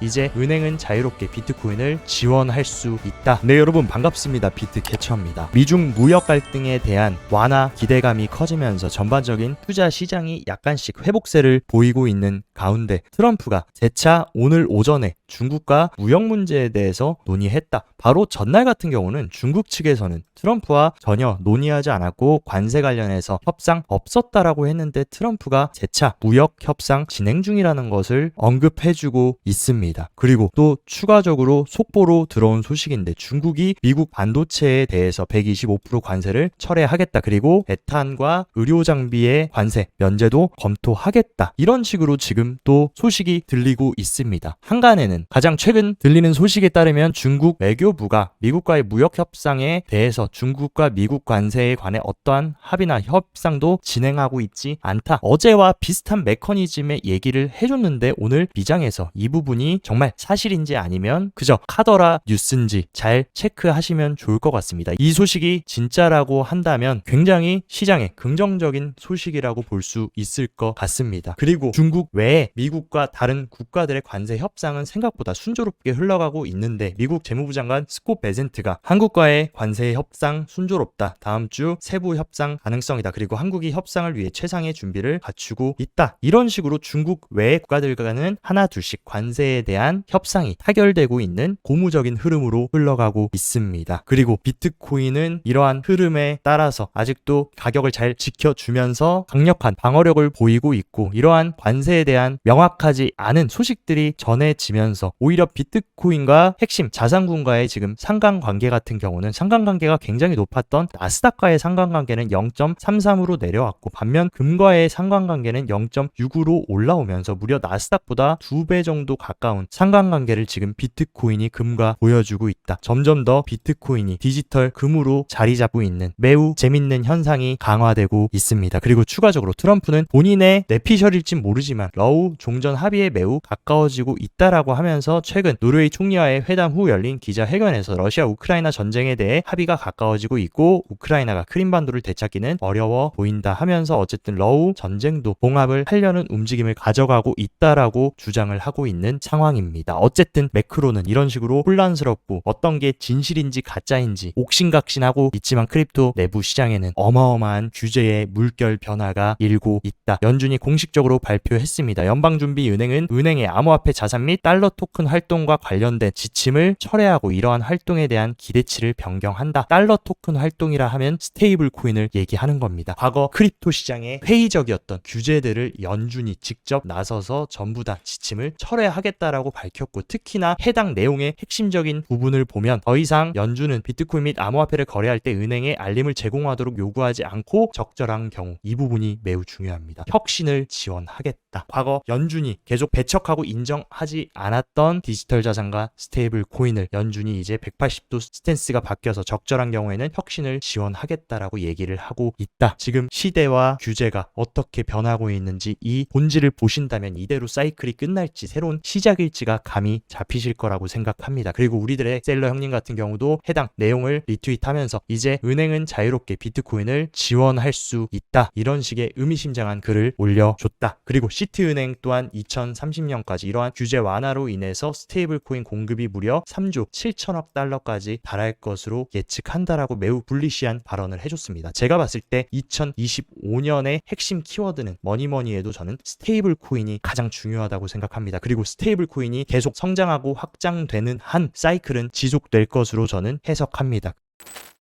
이제 은행은 자유롭게 비트코인을 지원할 수 있다. 네, 여러분 반갑습니다. 비트캐쳐입니다. 미중 무역 갈등에 대한 완화 기대감이 커지면서 전반적인 투자 시장이 약간씩 회복세를 보이고 있는 가운데 트럼프가 재차 오늘 오전에 중국과 무역 문제에 대해서 논의했다. 바로 전날 같은 경우는 중국 측에서는 트럼프와 전혀 논의하지 않았고 관세 관련해서 협상 없었다라고 했는데 트럼프가 재차 무역 협상 진행 중이라는 것을 언급해주고 있습니다. 그리고 또 추가적으로 속보로 들어온 소식인데 중국이 미국 반도체에 대해서 125% 관세를 철회하겠다. 그리고 에탄과 의료 장비의 관세 면제도 검토하겠다. 이런 식으로 지금 또 소식이 들리고 있습니다. 한간에는 가장 최근 들리는 소식에 따르면 중국 외교부가 미국과의 무역 협상에 대해서 중국과 미국 관세에 관해 어떠한 합의나 협상도 진행하고 있지 않다. 어제와 비슷한 메커니즘의 얘기를 해줬는데 오늘 비장에서 이 부분이 정말 사실인지 아니면 그저 카더라 뉴스인지 잘 체크하시면 좋을 것 같습니다. 이 소식이 진짜라고 한다면 굉장히 시장에 긍정적인 소식이라고 볼 수 있을 것 같습니다. 그리고 중국 외에 미국과 다른 국가들의 관세 협상은 생각보다 순조롭게 흘러가고 있는데 미국 재무부 장관 스콧 베센트가 한국과의 관세 협상 순조롭다. 다음 주 세부 협상 가능성이다. 그리고 한국이 협상을 위해 최상의 준비를 갖추고 있다. 이런 식으로 중국 외의 국가들과는 하나 둘씩 관세에 대한 협상이 타결되고 있는 고무적인 흐름으로 흘러가고 있습니다. 그리고 비트코인은 이러한 흐름에 따라서 아직도 가격을 잘 지켜주면서 강력한 방어력을 보이고 있고 이러한 관세에 대한 명확하지 않은 소식들이 전해지면서 오히려 비트코인과 핵심 자산군과의 지금 상관관계 같은 경우는 상관관계가 굉장히 높았던 나스닥과의 상관관계는 0.33으로 내려왔고 반면 금과의 상관관계는 0.6으로 올라오면서 무려 나스닥보다 2배 정도 가까운 상관관계를 지금 비트코인이 금과 보여주고 있다. 점점 더 비트코인이 디지털 금으로 자리 잡고 있는 매우 재밌는 현상이 강화되고 있습니다. 그리고 추가적으로 트럼프는 본인의 내피셜일진 모르지만 러우 종전 합의에 매우 가까워지고 있다라고 하면서 최근 노르웨이 총리와의 회담 후 열린 기자회견에서 러시아 우크라이나 전쟁에 대해 합의가 가까워지고 있고 우크라이나가 크림반도를 되찾기는 어려워 보인다 하면서 어쨌든 러우 전쟁도 봉합을 하려는 움직임을 가져가고 있다라고 주장을 하고 있는 상황입니다. 어쨌든 매크로는 이런 식으로 혼란스럽고 어떤 게 진실인지 가짜인지 옥신각신하고 있지만 크립토 내부 시장에는 어마어마한 규제의 물결 변화가 일고 있다. 연준이 공식적으로 발표했습니다. 연방준비은행은 은행의 암호화폐 자산 및 달러 토큰 활동과 관련된 지침을 철회하고 이러한 활동에 대한 기대치를 변경한다. 달러 토큰 활동이라 하면 스테이블 코인을 얘기하는 겁니다. 과거 크립토 시장에 회의적이었던 규제들을 연준이 직접 나서서 전부 다 지침을 철회하겠다라고 밝혔고 특히나 해당 내용의 핵심적인 부분을 보면 더 이상 연준은 비트코인 및 암호화폐를 거래할 때 은행에 알림을 제공하도록 요구하지 않고 적절한 경우 이 부분이 매우 중요합니다. 혁신을 지원하겠다. 과거 연준이 계속 배척하고 인정하지 않았던 디지털 자산과 스테이블 코인을 연준이 이제 180도 스탠스가 바뀌어서 적절한 경우에는 혁신을 지원하겠다라고 얘기를 하고 있다. 지금 시대와 규제가 어떻게 변하고 있는지 이 본질을 보신다면 이대로 사이클이 끝날지 새로운 시작일지가 감이 잡히실 거라고 생각합니다. 그리고 우리들의 셀러 형님 같은 경우도 해당 내용을 리트윗하면서 이제 은행은 자유롭게 비트코인을 지원할 수 있다. 이런 식의 의미심장한 글을 올려줬다. 그리고 시티은행 또한 2030년까지 이러한 규제 완화로 인해서 스테이블 코인 공급이 무려 3조 7천억 달러까지 달할 것으로 예측한다라고 매우 불리시한 발언을 해줬습니다. 제가 봤을 때 2025년의 핵심 키워드는 뭐니뭐니 해도 저는 스테이블 코인이 가장 중요하다고 생각합니다. 그리고 스테이블 코인이 계속 성장하고 확장되는 한 사이클은 지속될 것으로 저는 해석합니다.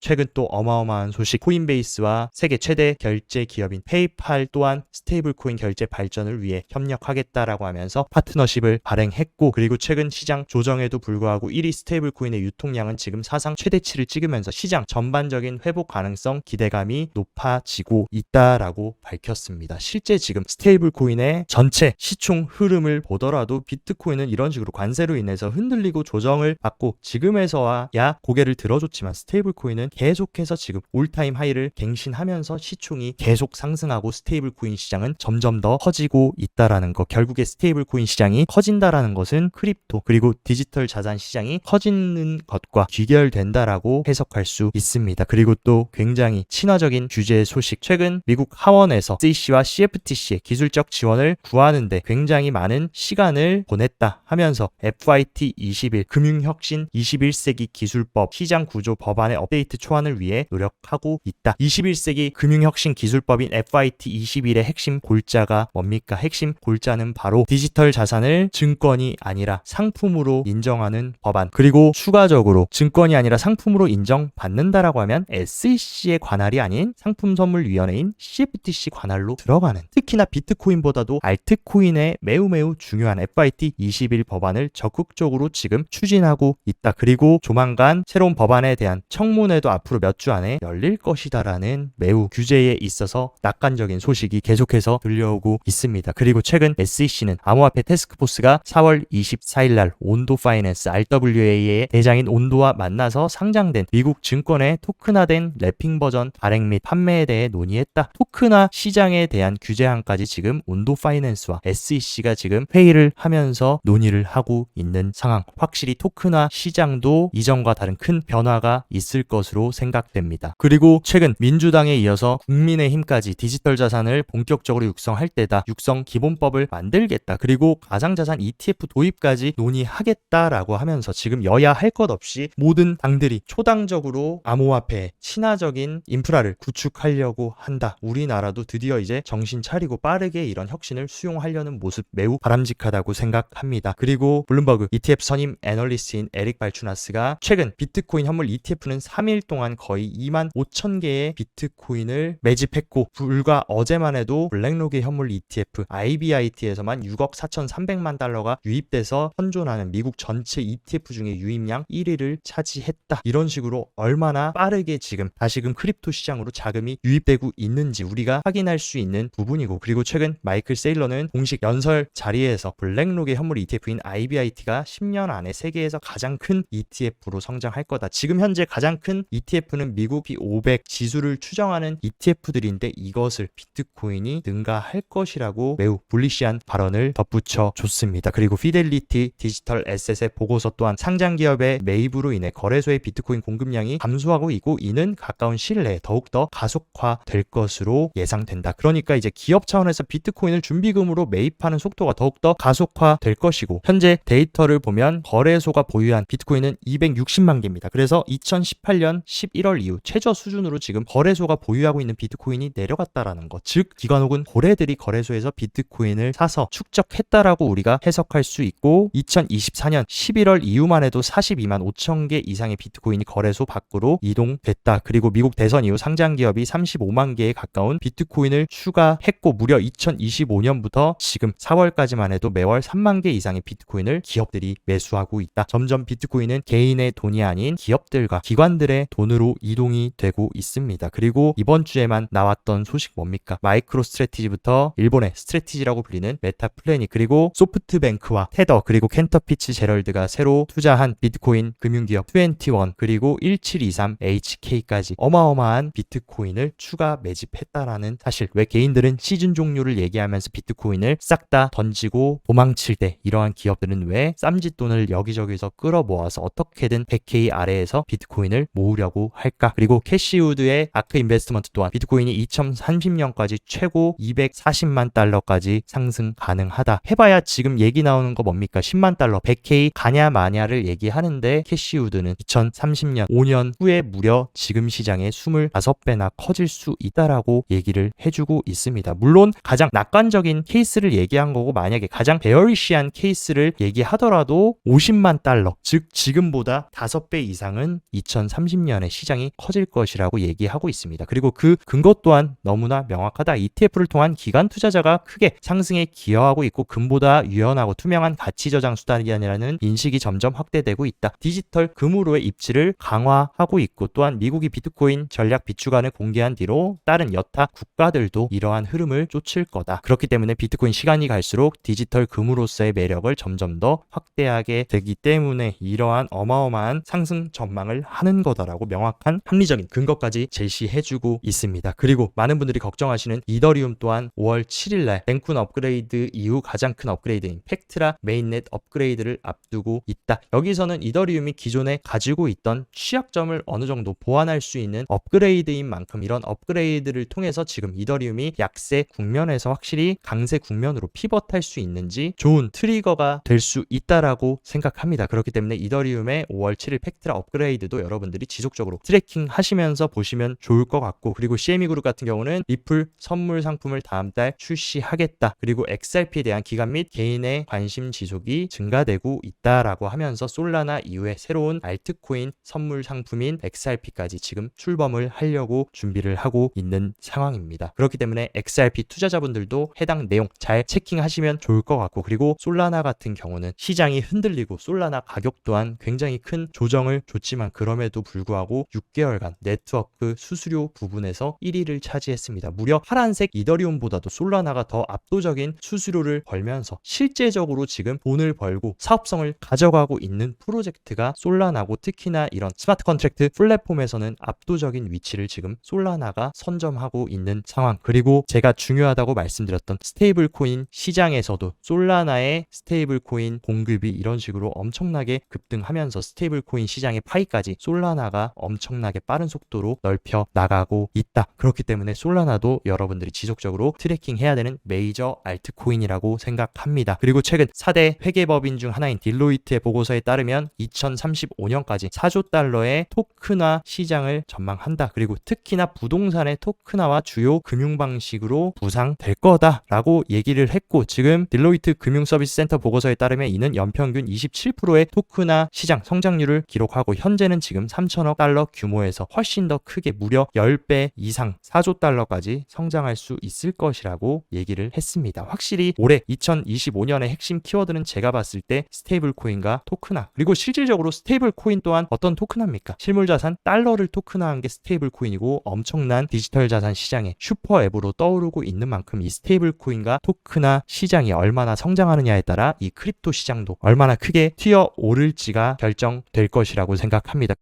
최근 또 어마어마한 소식 코인베이스와 세계 최대 결제 기업인 페이팔 또한 스테이블 코인 결제 발전을 위해 협력하겠다라고 하면서 파트너십을 발행했고 그리고 최근 시장 조정에도 불구하고 1위 스테이블 코인의 유통량은 지금 사상 최대치를 찍으면서 시장 전반적인 회복 가능성 기대감이 높아지고 있다라고 밝혔습니다. 실제 지금 스테이블 코인의 전체 시총 흐름을 보더라도 비트코인은 이런 식으로 관세로 인해서 흔들리고 조정을 받고 지금에서야 고개를 들어줬지만 스테이블 코인은 비트코인은 계속해서 지금 올타임 하이를 갱신하면서 시총이 계속 상승하고 스테이블 코인 시장은 점점 더 커지고 있다라는 거. 결국에 스테이블 코인 시장이 커진다라는 것은 크립토 그리고 디지털 자산 시장이 커지는 것과 귀결된다라고 해석할 수 있습니다. 그리고 또 굉장히 친화적인 규제 소식. 최근 미국 하원에서 SEC와 CFTC의 기술적 지원을 구하는데 굉장히 많은 시간을 보냈다 하면서 FIT 21 금융혁신 21세기 기술법 시장 구조 법안의 업데이트 초안을 위해 노력하고 있다. 21세기 금융혁신 기술법인 FIT 21의 핵심 골자가 뭡니까? 핵심 골자는 바로 디지털 자산을 증권이 아니라 상품으로 인정하는 법안. 그리고 추가적으로 증권이 아니라 상품으로 인정받는다라고 하면 SEC의 관할이 아닌 상품선물위원회인 CFTC 관할로 들어가는, 특히나 비트코인보다도 알트코인에 매우 중요한 FIT 21 법안을 적극적으로 지금 추진하고 있다. 그리고 조만간 새로운 법안에 대한 청문회도 앞으로 몇 주 안에 열릴 것이다라는 매우 규제에 있어서 낙관적인 소식이 계속해서 들려오고 있습니다. 그리고 최근 SEC는 암호화폐 태스크포스가 4월 24일 날 온도 파이낸스 RWA의 대장인 온도와 만나서 상장된 미국 증권의 토큰화된 래핑 버전 발행 및 판매에 대해 논의했다. 토큰화 시장에 대한 규제안까지 지금 온도 파이낸스와 SEC가 지금 회의를 하면서 논의를 하고 있는 상황. 확실히 토큰화 시장도 이전과 다른 큰 변화가 있을 것으로 생각됩니다. 그리고 최근 민주당에 이어서 국민의힘까지 디지털 자산을 본격적으로 육성할 때다. 육성 기본법을 만들겠다. 그리고 가상자산 ETF 도입까지 논의하겠다라고 하면서 지금 여야 할 것 없이 모든 당들이 초당적으로 암호화폐 친화적인 인프라를 구축하려고 한다. 우리나라도 드디어 이제 정신 차리고 빠르게 이런 혁신을 수용하려는 모습 매우 바람직하다고 생각합니다. 그리고 블룸버그 ETF 선임 애널리스트인 에릭 발추나스가 최근 비트코인 현물 ETF는 3일 동안 거의 2만 5천 개의 비트코인을 매집했고 불과 어제만 해도 블랙록의 현물 ETF IBIT에서만 6억 4,300만 달러가 유입돼서 현존하는 미국 전체 ETF 중에 유입량 1위를 차지했다. 이런 식으로 얼마나 빠르게 지금 다시금 크립토 시장으로 자금이 유입되고 있는지 우리가 확인할 수 있는 부분이고, 그리고 최근 마이클 세일러는 공식 연설 자리에서 블랙록의 현물 ETF인 IBIT가 10년 안에 세계에서 가장 큰 ETF로 성장할 거다. 지금 현재 가장 큰 ETF는 미국 P500 지수를 추정하는 ETF들인데 이것을 비트코인이 능가할 것이라고 매우 불리시한 발언을 덧붙여 줬습니다. 그리고 피델리티 디지털 에셋의 보고서 또한 상장 기업의 매입으로 인해 거래소의 비트코인 공급량이 감소하고 있고 이는 가까운 시일 내에 더욱더 가속화될 것으로 예상된다. 그러니까 이제 기업 차원에서 비트코인을 준비금으로 매입하는 속도가 더욱더 가속화될 것이고, 현재 데이터를 보면 거래소가 보유한 비트코인은 260만 개입니다. 그래서 2018년 11월 이후 최저 수준으로 지금 거래소가 보유하고 있는 비트코인이 내려갔다라는 것. 즉 기관 혹은 고래들이 거래소에서 비트코인을 사서 축적했다라고 우리가 해석할 수 있고, 2024년 11월 이후만 해도 42만 5천 개 이상의 비트코인이 거래소 밖으로 이동됐다. 그리고 미국 대선 이후 상장 기업이 35만 개에 가까운 비트코인을 추가했고 무려 2025년부터 지금 4월까지만 해도 매월 3만 개 이상의 비트코인을 기업들이 매수하고 있다. 점점 비트코인은 개인의 돈이 아닌 기업들과 기관들의 돈으로 이동이 되고 있습니다. 그리고 이번 주에만 나왔던 소식 뭡니까? 마이크로 스트래티지부터 일본의 스트래티지라고 불리는 메타플래닛, 그리고 소프트뱅크와 테더, 그리고 켄터피치 제럴드가 새로 투자한 비트코인 금융기업 21, 그리고 1723HK까지 어마어마한 비트코인을 추가 매집했다라는 사실. 왜 개인들은 시즌 종료를 얘기하면서 비트코인을 싹 다 던지고 도망칠 때 이러한 기업들은 왜 쌈짓돈을 여기저기서 끌어모아서 어떻게든 100K 아래에서 비트코인을 모으려고 할까? 그리고 캐시우드의 아크 인베스트먼트 또한 비트코인이 2030년까지 최고 240만 달러까지 상승 가능하다. 해봐야 지금 얘기 나오는 거 뭡니까? 10만 달러 100K 가냐 마냐를 얘기하는데 캐시우드는 2030년 5년 후에 무려 지금 시장의 25배나 커질 수 있다라고 얘기를 해주고 있습니다. 물론 가장 낙관적인 케이스를 얘기한 거고, 만약에 가장 베어리시한 케이스를 얘기하더라도 50만 달러, 즉 지금보다 5배 이상은 2030년에 시장이 커질 것이라고 얘기하고 있습니다. 그리고 그 근거 또한 너무나 명확하다. ETF를 통한 기관 투자자가 크게 상승에 기여하고 있고 금보다 유연하고 투명한 가치 저장 수단이라는 인식이 점점 확대되고 있다. 디지털 금으로의 입지를 강화하고 있고, 또한 미국이 비트코인 전략 비축안을 공개한 뒤로 다른 여타 국가들도 이러한 흐름을 쫓을 거다. 그렇기 때문에 비트코인 시간이 갈수록 디지털 금으로서의 매력을 점점 더 확대하게 되기 때문에 이러한 어마어마한 상승 전망을 하는 거다라고 있다라고 명확한 합리적인 근거까지 제시해주고 있습니다. 그리고 많은 분들이 걱정하시는 이더리움 또한 5월 7일날 랭쿤 업그레이드 이후 가장 큰 업그레이드인 팩트라 메인넷 업그레이드를 앞두고 있다. 여기서는 이더리움이 기존에 가지고 있던 취약점을 어느 정도 보완할 수 있는 업그레이드인 만큼 이런 업그레이드를 통해서 지금 이더리움이 약세 국면에서 확실히 강세 국면으로 피벗할 수 있는지 좋은 트리거가 될 수 있다라고 생각합니다. 그렇기 때문에 이더리움의 5월 7일 팩트라 업그레이드도 여러분들이 지속적으로 트래킹 하시면서 보시면 좋을 것 같고, 그리고 CME 그룹 같은 경우는 리플 선물 상품을 다음 달 출시하겠다. 그리고 XRP에 대한 기관 및 개인의 관심 지속이 증가되고 있다라고 하면서 솔라나 이후에 새로운 알트코인 선물 상품인 XRP까지 지금 출범을 하려고 준비를 하고 있는 상황입니다. 그렇기 때문에 XRP 투자자분들도 해당 내용 잘 체킹하시면 좋을 것 같고, 그리고 솔라나 같은 경우는 시장이 흔들리고 솔라나 가격 또한 굉장히 큰 조정을 줬지만 그럼에도 불구하고 6개월간 네트워크 수수료 부분에서 1위를 차지했습니다. 무려 파란색 이더리움보다도 솔라나가 더 압도적인 수수료를 벌면서 실제적으로 지금 돈을 벌고 사업성을 가져가고 있는 프로젝트가 솔라나고, 특히나 이런 스마트 컨트랙트 플랫폼에서는 압도적인 위치를 지금 솔라나가 선점하고 있는 상황. 그리고 제가 중요하다고 말씀드렸던 스테이블 코인 시장에서도 솔라나의 스테이블 코인 공급이 이런 식으로 엄청나게 급등하면서 스테이블 코인 시장의 파이까지 솔라나가 엄청나게 빠른 속도로 넓혀 나가고 있다. 그렇기 때문에 솔라나도 여러분들이 지속적으로 트래킹해야 되는 메이저 알트코인이라고 생각합니다. 그리고 최근 4대 회계법인 중 하나인 딜로이트의 보고서에 따르면 2035년까지 4조 달러의 토큰화 시장을 전망한다. 그리고 특히나 부동산의 토큰화와 주요 금융 방식으로 부상될 거다라고 얘기를 했고, 지금 딜로이트 금융서비스센터 보고서에 따르면 이는 연평균 27%의 토큰화 시장 성장률을 기록하고 현재는 지금 3천억 달러 규모에서 훨씬 더 크게 무려 10배 이상 4조 달러까지 성장할 수 있을 것이라고 얘기를 했습니다. 확실히 올해 2025년의 핵심 키워드는 제가 봤을 때 스테이블 코인과 토큰화, 그리고 실질적으로 스테이블 코인 또한 어떤 토큰화입니까? 실물 자산 달러를 토큰화한 게 스테이블 코인이고, 엄청난 디지털 자산 시장의 슈퍼 앱으로 떠오르고 있는 만큼 이 스테이블 코인과 토큰화 시장이 얼마나 성장하느냐에 따라 이 크립토 시장도 얼마나 크게 튀어 오를지가 결정될 것이라고 생각합니다.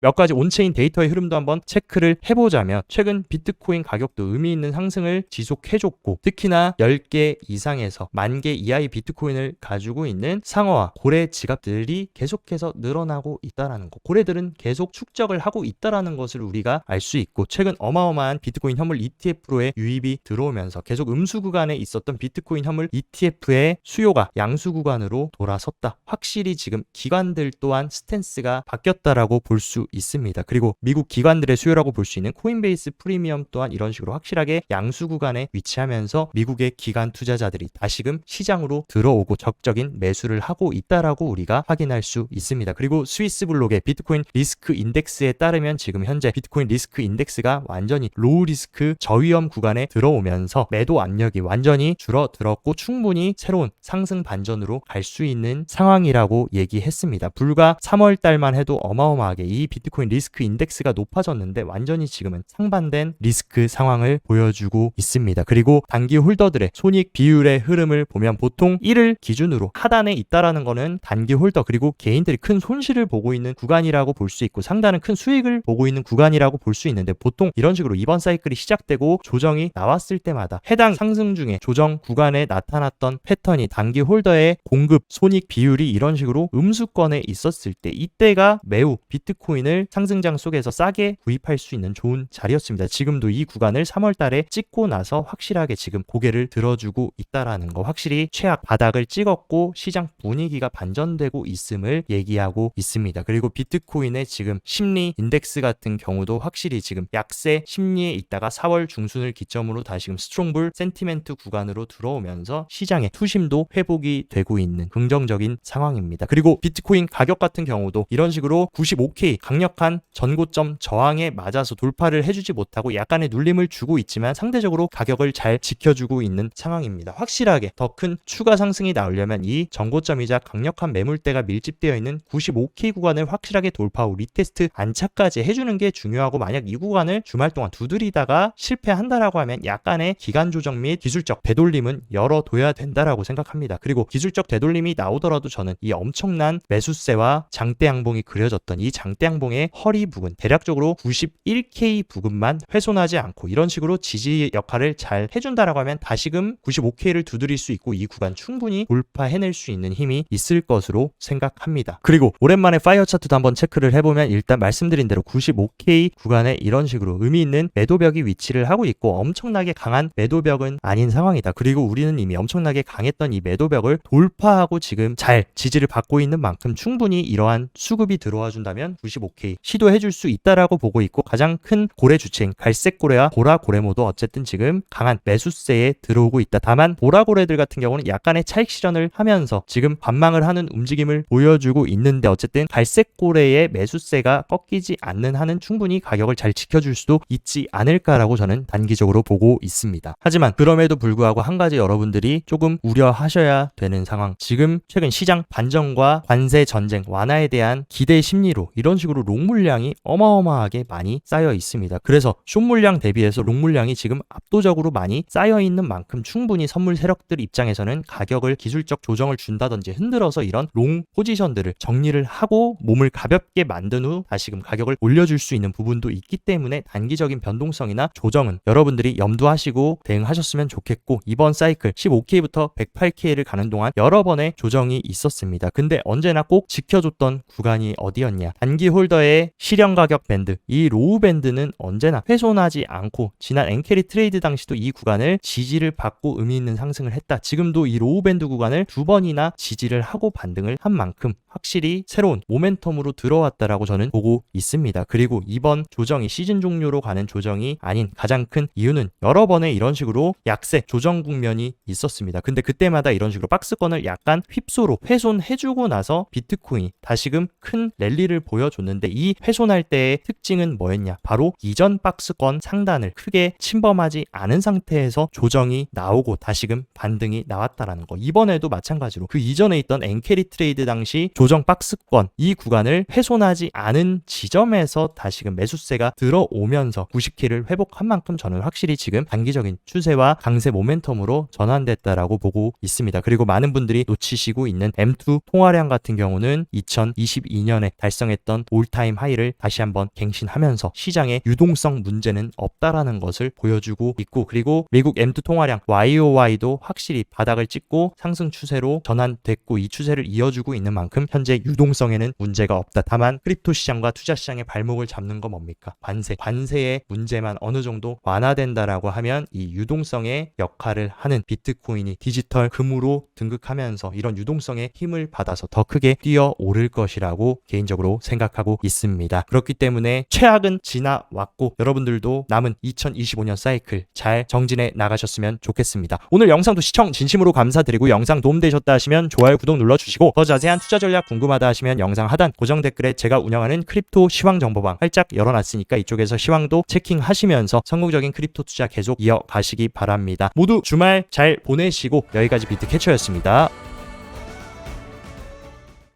몇 가지 온체인 데이터의 흐름도 한번 체크를 해보자면, 최근 비트코인 가격도 의미 있는 상승을 지속해줬고, 특히나 10개 이상에서 10,000개 이하의 비트코인을 가지고 있는 상어와 고래 지갑들이 계속해서 늘어나고 있다는 거, 고래들은 계속 축적을 하고 있다는 것을 우리가 알 수 있고, 최근 어마어마한 비트코인 현물 ETF로의 유입이 들어오면서 계속 음수 구간에 있었던 비트코인 현물 ETF의 수요가 양수 구간으로 돌아섰다. 확실히 지금 기관들 또한 스탠스가 바뀌었다라고 볼 수 있습니다. 그리고 미국 기관들의 수요라고 볼 수 있는 코인베이스 프리미엄 또한 이런 식으로 확실하게 양수 구간에 위치하면서 미국의 기관 투자자들이 다시금 시장으로 들어오고 적극적인 매수를 하고 있다라고 우리가 확인할 수 있습니다. 그리고 스위스 블록의 비트코인 리스크 인덱스에 따르면 지금 현재 비트코인 리스크 인덱스가 완전히 로우 리스크 저위험 구간에 들어오면서 매도 압력이 완전히 줄어들었고 충분히 새로운 상승 반전으로 갈 수 있는 상황이라고 얘기했습니다. 불과 3월 달만 해도 어마어마하게 이 비트코인 리스크 인덱스가 높아졌는데 완전히 지금은 상반된 리스크 상황을 보여주고 있습니다. 그리고 단기 홀더들의 손익 비율의 흐름을 보면 보통 1을 기준으로 하단에 있다라는 거는 단기 홀더, 그리고 개인들이 큰 손실을 보고 있는 구간이라고 볼 수 있고 상단은 큰 수익을 보고 있는 구간이라고 볼 수 있는데, 보통 이런 식으로 이번 사이클이 시작되고 조정이 나왔을 때마다 해당 상승 중에 조정 구간에 나타났던 패턴이 단기 홀더의 공급 손익 비율이 이런 식으로 음수권에 있었을 때, 이때가 매우 비트코인을 상승장 속에서 싸게 구입할 수 있는 좋은 자리였습니다. 지금도 이 구간을 3월 달에 찍고 나서 확실하게 지금 고개를 들어주고 있다라는 거, 확실히 최악 바닥을 찍었고 시장 분위기가 반전되고 있음을 얘기하고 있습니다. 그리고 비트코인의 지금 심리 인덱스 같은 경우도 확실히 지금 약세 심리에 있다가 4월 중순을 기점으로 다시금 스트롱불 센티멘트 구간으로 들어오면서 시장의 투심도 회복이 되고 있는 긍정적인 상황입니다. 그리고 비트코인 가격 같은 경우도 이런 식으로 95K 강력한 전고점 저항에 맞아서 돌파를 해주지 못하고 약간의 눌림을 주고 있지만 상대적으로 가격을 잘 지켜주고 있는 상황입니다. 확실하게 더 큰 추가 상승이 나오려면 이 전고점이자 강력한 매물대가 밀집되어 있는 95K 구간을 확실하게 돌파하고 리테스트 안착까지 해주는 게 중요하고, 만약 이 구간을 주말 동안 두드리다가 실패한다라고 하면 약간의 기간 조정 및 기술적 되돌림은 열어둬야 된다라고 생각합니다. 그리고 기술적 되돌림이 나오더라도 저는 이 엄청난 매수세와 장대 양봉이 그려졌던 이 장대 양봉 운동의 허리 부근, 대략적으로 91K 부근만 훼손하지 않고 이런 식으로 지지 역할을 잘 해준다라고 하면 다시금 95K를 두드릴 수 있고 이 구간 충분히 돌파해낼 수 있는 힘이 있을 것으로 생각합니다. 그리고 오랜만에 파이어 차트도 한번 체크를 해보면 일단 말씀드린 대로 95K 구간에 이런 식으로 의미 있는 매도벽이 위치를 하고 있고 엄청나게 강한 매도벽은 아닌 상황이다. 그리고 우리는 이미 엄청나게 강했던 이 매도벽을 돌파하고 지금 잘 지지를 받고 있는 만큼 충분히 이러한 수급이 들어와 준다면 95K 시도해줄 수 있다라고 보고 있고, 가장 큰 고래 주체인 갈색 고래와 보라 고래모도 어쨌든 지금 강한 매수세에 들어오고 있다. 다만 보라 고래들 같은 경우는 약간의 차익 실현을 하면서 지금 관망을 하는 움직임을 보여주고 있는데, 어쨌든 갈색 고래의 매수세가 꺾이지 않는 한은 충분히 가격을 잘 지켜줄 수도 있지 않을까라고 저는 단기적으로 보고 있습니다. 하지만 그럼에도 불구하고 한 가지 여러분들이 조금 우려하셔야 되는 상황, 지금 최근 시장 반전과 관세 전쟁 완화에 대한 기대 심리로 이런 식으로 롱 물량이 어마어마하게 많이 쌓여 있습니다. 그래서 숏 물량 대비해서 롱 물량이 지금 압도적으로 많이 쌓여 있는 만큼 충분히 선물 세력들 입장에서는 가격을 기술적 조정을 준다든지 흔들어서 이런 롱 포지션들을 정리를 하고 몸을 가볍게 만든 후 다시금 가격을 올려줄 수 있는 부분도 있기 때문에 단기적인 변동성이나 조정은 여러분들이 염두하시고 대응하셨으면 좋겠고, 이번 사이클 15K부터 108K를 가는 동안 여러 번의 조정이 있었습니다. 근데 언제나 꼭 지켜줬던 구간이 어디였냐, 단기 홀더의 실현 가격 밴드, 이 로우 밴드는 언제나 훼손하지 않고 지난 엔캐리 트레이드 당시도 이 구간을 지지를 받고 의미 있는 상승을 했다. 지금도 이 로우 밴드 구간을 두 번이나 지지를 하고 반등을 한 만큼 확실히 새로운 모멘텀으로 들어왔다라고 저는 보고 있습니다. 그리고 이번 조정이 시즌 종료로 가는 조정이 아닌 가장 큰 이유는 여러 번의 이런 식으로 약세 조정 국면이 있었습니다. 근데 그때마다 이런 식으로 박스권을 약간 휩소로 훼손해주고 나서 비트코인이 다시금 큰 랠리를 보여줬는데, 이 훼손할 때의 특징은 뭐였냐, 바로 이전 박스권 상단을 크게 침범하지 않은 상태에서 조정이 나오고 다시금 반등이 나왔다라는 거. 이번에도 마찬가지로 그 이전에 있던 엔캐리 트레이드 당시 조정 박스권 이 구간을 훼손하지 않은 지점에서 다시금 매수세가 들어오면서 90K를 회복한 만큼 저는 확실히 지금 단기적인 추세와 강세 모멘텀으로 전환됐다라고 보고 있습니다. 그리고 많은 분들이 놓치시고 있는 M2 통화량 같은 경우는 2022년에 달성했던 올타임 하이를 다시 한번 갱신하면서 시장의 유동성 문제는 없다라는 것을 보여주고 있고, 그리고 미국 M2 통화량 YOY도 확실히 바닥을 찍고 상승 추세로 전환됐고 이 추세를 이어주고 있는 만큼 현재 유동성에는 문제가 없다. 다만 크립토 시장과 투자 시장의 발목을 잡는 건 뭡니까? 관세의 문제만 어느 정도 완화된다라고 하면 이 유동성의 역할을 하는 비트코인이 디지털 금으로 등극하면서 이런 유동성의 힘을 받아서 더 크게 뛰어오를 것이라고 개인적으로 생각하고 있습니다. 그렇기 때문에 최악은 지나왔고 여러분들도 남은 2025년 사이클 잘 정진해 나가셨으면 좋겠습니다. 오늘 영상도 시청 진심으로 감사드리고, 영상 도움되셨다 하시면 좋아요, 구독 눌러주시고, 더 자세한 투자 전략 궁금하다 하시면 영상 하단 고정 댓글에 제가 운영하는 크립토 시황 정보방 활짝 열어놨으니까 이쪽에서 시황도 체킹하시면서 성공적인 크립토 투자 계속 이어가시기 바랍니다. 모두 주말 잘 보내시고, 여기까지 비트캐쳐였습니다.